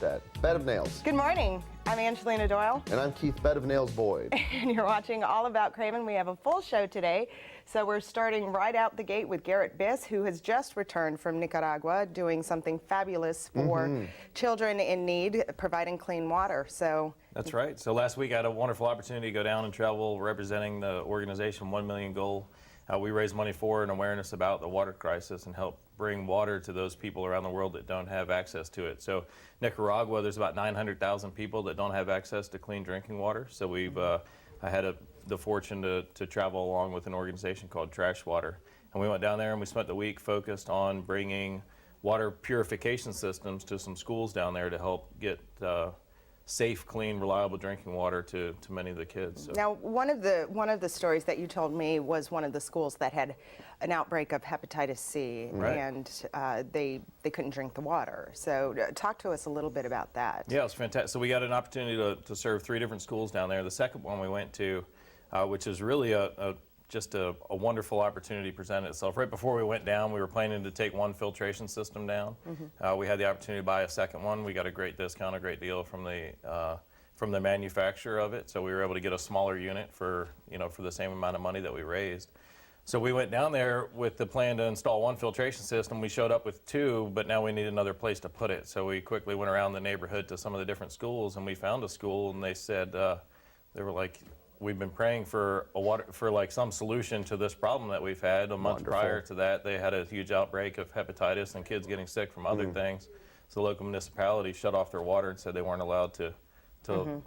at Bed of Nails. Good morning. I'm Angelina Doyle. And I'm Keith Bed of Nails Boyd. And you're watching All About Craven. We have a full show today. So we're starting right out the gate with Garrett Biss, who has just returned from Nicaragua, doing something fabulous for children in need, providing clean water. So that's right. So last week I had a wonderful opportunity to go down and travel representing the organization 1 Million Goal. We raise money for and awareness about the water crisis and help bring water to those people around the world that don't have access to it. So Nicaragua, there's about 900,000 people that don't have access to clean drinking water. So I had the fortune to travel along with an organization called Trash Water. And we went down there and we spent the week focused on bringing water purification systems to some schools down there to help get safe, clean, reliable drinking water to many of the kids. So. Now, one of the stories that you told me was one of the schools that had an outbreak of hepatitis C, right. And they couldn't drink the water. So talk to us a little bit about that. Yeah, it was fantastic. So we got an opportunity to serve 3 different schools down there. The second one we went to, which is really just a wonderful opportunity presented itself. Right before we went down, we were planning to take 1 filtration system down. We had the opportunity to buy a second one. We got a great discount, a great deal from the manufacturer of it. So we were able to get a smaller unit for the same amount of money that we raised. So we went down there with the plan to install 1 filtration system. We showed up with 2, but now we need another place to put it. So we quickly went around the neighborhood to some of the different schools, and we found a school, and they said, they were like, we've been praying for some solution to this problem that we've had. A month prior to that, they had a huge outbreak of hepatitis and kids getting sick from other things. So the local municipality shut off their water and said they weren't allowed to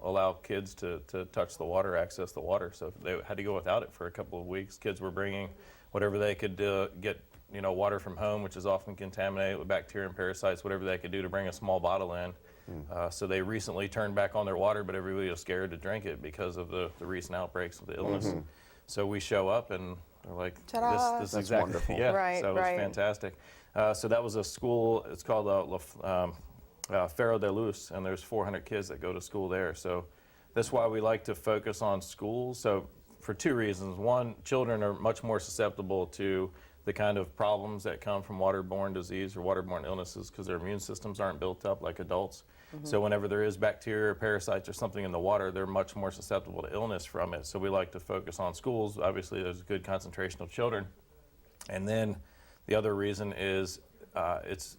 allow kids to touch the water, access the water. So they had to go without it for a couple of weeks. Kids were bringing whatever they could get, water from home, which is often contaminated with bacteria and parasites, whatever they could do to bring a small bottle in. So they recently turned back on their water, but everybody was scared to drink it because of the recent outbreaks of the illness. So we show up and they're like, this is exactly, wonderful. Yeah, right, so it was fantastic. So that was a school, it's called Faro de Luz, and there's 400 kids that go to school there. So that's why we like to focus on schools. So for 2 reasons. One, children are much more susceptible to the kind of problems that come from waterborne disease or waterborne illnesses because their immune systems aren't built up like adults. So whenever there is bacteria or parasites or something in the water, they're much more susceptible to illness from it. So we like to focus on schools. Obviously, there's a good concentration of children. And then the other reason is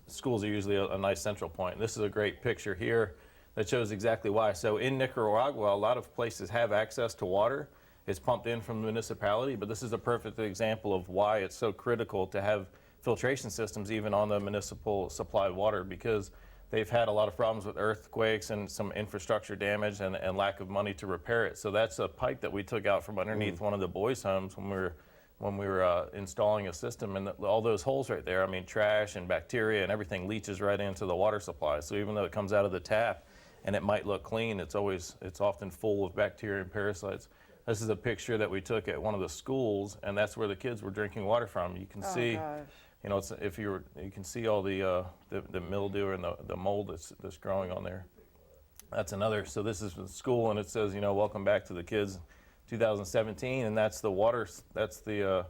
schools are usually a nice central point. This is a great picture here that shows exactly why. So in Nicaragua, a lot of places have access to water. It's pumped in from the municipality, but this is a perfect example of why it's so critical to have filtration systems even on the municipal supplied water, because they've had a lot of problems with earthquakes and some infrastructure damage and lack of money to repair it. So that's a pipe that we took out from underneath one of the boys' homes when we were installing a system, and all those holes right there, I mean, trash and bacteria and everything leaches right into the water supply. So even though it comes out of the tap and it might look clean, it's often full of bacteria and parasites. This is a picture that we took at one of the schools, and that's where the kids were drinking water from. You can see, you can see all the mildew and the mold that's growing on there. That's another. So this is the school, and it says, welcome back to the kids, 2017, and that's the water. That's the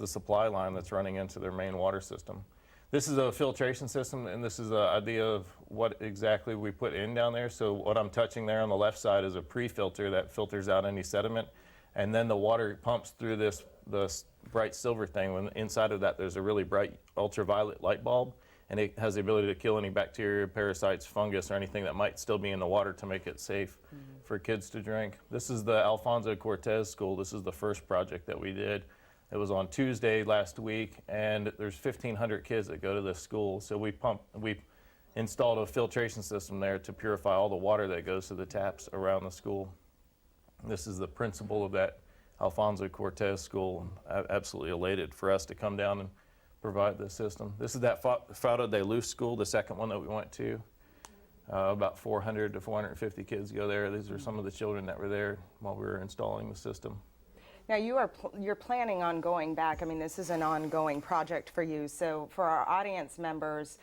supply line that's running into their main water system. This is a filtration system, and this is the idea of what exactly we put in down there. So what I'm touching there on the left side is a pre-filter that filters out any sediment, and then the water pumps through this bright silver thing. When inside of that there's a really bright ultraviolet light bulb, and it has the ability to kill any bacteria, parasites, fungus, or anything that might still be in the water to make it safe for kids to drink. This is the Alfonso Cortez School. This is the first project that we did. It was on Tuesday last week, and there's 1,500 kids that go to this school. So we installed a filtration system there to purify all the water that goes to the taps around the school. This is the principal of that Alfonso Cortez School. I'm absolutely elated for us to come down and provide this system. This is that Faro de Luz school, the second one that we went to. About 400 to 450 kids go there. These are some of the children that were there while we were installing the system. Now you're planning on going back. I mean, this is an ongoing project for you. So for our audience members,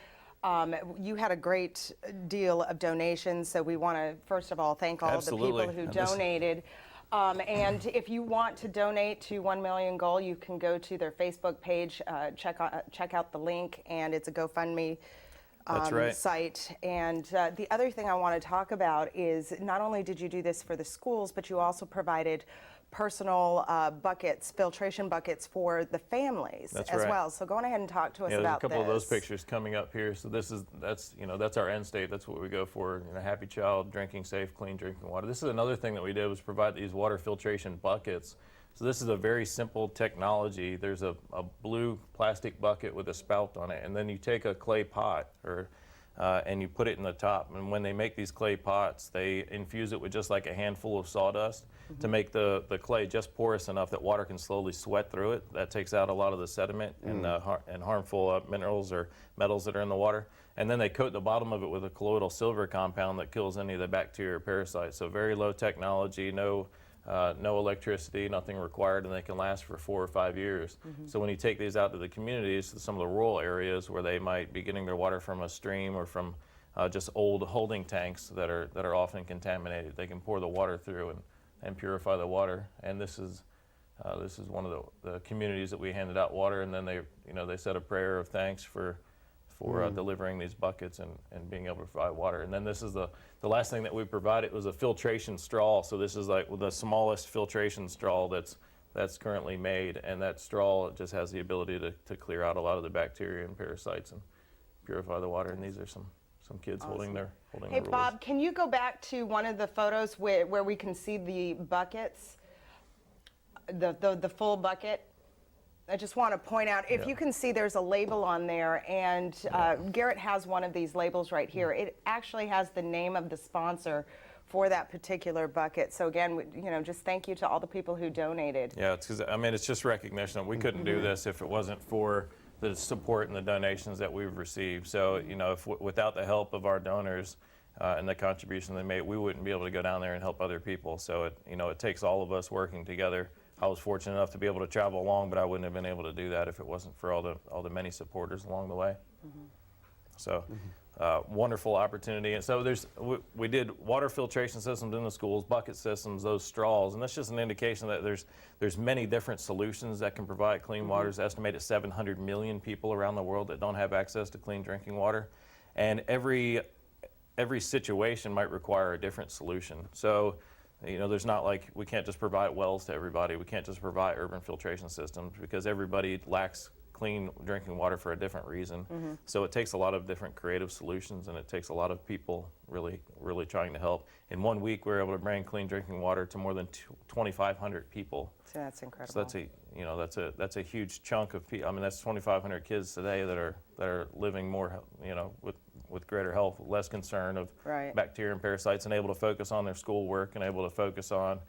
you had a great deal of donations. So we want to first of all thank all of the people who donated. And if you want to donate to 1 Million Goal, you can go to their Facebook page, check out the link, and it's a GoFundMe That's right. site. And the other thing I want to talk about is not only did you do this for the schools, but you also provided personal buckets, filtration buckets for the families That's as right. well. So go on ahead and talk to us Yeah, there's about a couple of those this. pictures coming up here. So that's our end state. That's what we go for. Happy child, drinking safe, clean drinking water. This is another thing that we did was provide these water filtration buckets. So this is a very simple technology. There's a blue plastic bucket with a spout on it, and then you take a clay pot and you put it in the top. And when they make these clay pots, they infuse it with just like a handful of sawdust to make the clay just porous enough that water can slowly sweat through it. That takes out a lot of the sediment and harmful minerals or metals that are in the water. And then they coat the bottom of it with a colloidal silver compound that kills any of the bacteria or parasites. So very low technology, no electricity, nothing required, and they can last for 4 or 5 years. So when you take these out to the communities, to some of the rural areas where they might be getting their water from a stream or from just old holding tanks that are often contaminated, they can pour the water through and purify the water. And this is one of the communities that we handed out water, and then they said a prayer of thanks for delivering these buckets and being able to provide water. And then this is the last thing that we provided was a filtration straw. So this is like the smallest filtration straw that's currently made, and that straw just has the ability to clear out a lot of the bacteria and parasites and purify the water. And these are some kids Awesome. holding their Hey, rulers. Bob, can you go back to one of the photos where we can see the buckets, the full bucket? I just want to point out, if you can see, there's a label on there, and Garrett has one of these labels right here. It actually has the name of the sponsor for that particular bucket. So again, just thank you to all the people who donated. Yeah, it's because it's just recognition. We couldn't do this if it wasn't for the support and the donations that we've received. So without the help of our donors and the contribution they made, we wouldn't be able to go down there and help other people. So it takes all of us working together. I was fortunate enough to be able to travel along, but I wouldn't have been able to do that if it wasn't for all the many supporters along the way. So wonderful opportunity. And so we did water filtration systems in the schools, bucket systems, those straws, and that's just an indication that there's many different solutions that can provide clean water. It's estimated 700 million people around the world that don't have access to clean drinking water, and every situation might require a different solution. So there's not like we can't just provide wells to everybody. We can't just provide urban filtration systems because everybody lacks clean drinking water for a different reason. So it takes a lot of different creative solutions, and it takes a lot of people really, really trying to help. In 1 week, we were able to bring clean drinking water to more than 2,500 people. So that's incredible. So that's a huge chunk of people. That's 2,500 kids today that are living more, with greater health, less concern of bacteria and parasites, and able to focus on their schoolwork and able to focus on,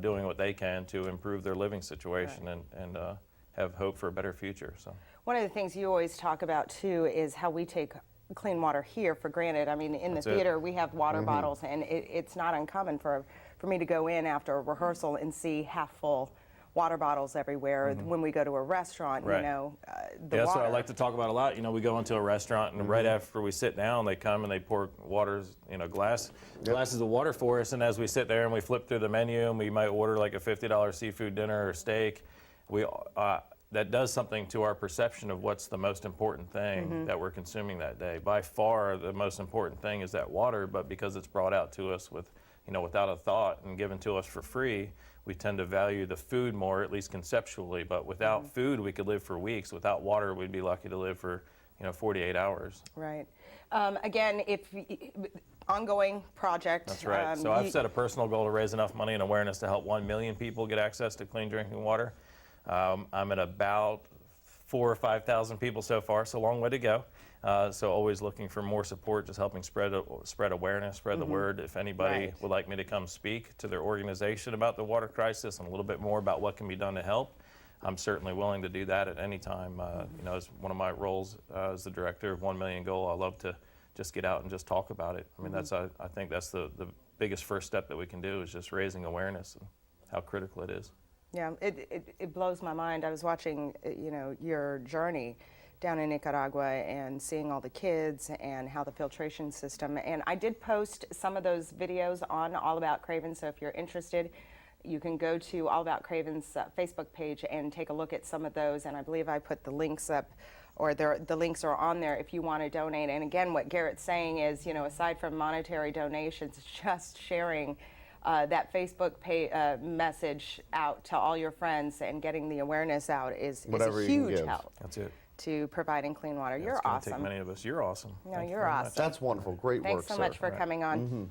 doing what they can to improve their living situation and have hope for a better future. So one of the things you always talk about too is how we take clean water here for granted. In the theater we have water bottles, and it's not uncommon for me to go in after a rehearsal and see half full water bottles everywhere. When we go to a restaurant, Right. that's what I like to talk about a lot. We go into a restaurant, and right after we sit down, they come and they pour glasses of water for us. And as we sit there and we flip through the menu, and we might order like a $50 seafood dinner or steak, that does something to our perception of what's the most important thing that we're consuming that day. By far, the most important thing is that water, but because it's brought out to us without a thought and given to us for free, we tend to value the food more, at least conceptually. But without food, we could live for weeks. Without water, we'd be lucky to live for 48 hours. Right. Again, ongoing project. That's right. So I've set a personal goal to raise enough money and awareness to help 1 million people get access to clean drinking water. I'm at about 4,000 or 5,000 people so far, so a long way to go. So always looking for more support, just helping spread awareness, spread the word. If anybody would like me to come speak to their organization about the water crisis and a little bit more about what can be done to help, I'm certainly willing to do that at any time. As one of my roles as the director of 1 Million Goal, I love to just get out and just talk about it. I think that's the biggest first step that we can do is just raising awareness and how critical it is. Yeah, it blows my mind. I was watching, your journey down in Nicaragua and seeing all the kids and how the filtration system. And I did post some of those videos on All About Craven, so if you're interested, you can go to All About Craven's Facebook page and take a look at some of those. And I believe I put the links up or the links are on there if you want to donate. And again, what Garrett's saying is, aside from monetary donations, just sharing that Facebook message out to all your friends and getting the awareness out is Whatever a you can huge give. help That's it. to providing clean water. It's You're gonna take awesome. many of us. You're awesome. No, Thank you you're very much. awesome. That's wonderful. Great Thanks work, so sir. much for coming on.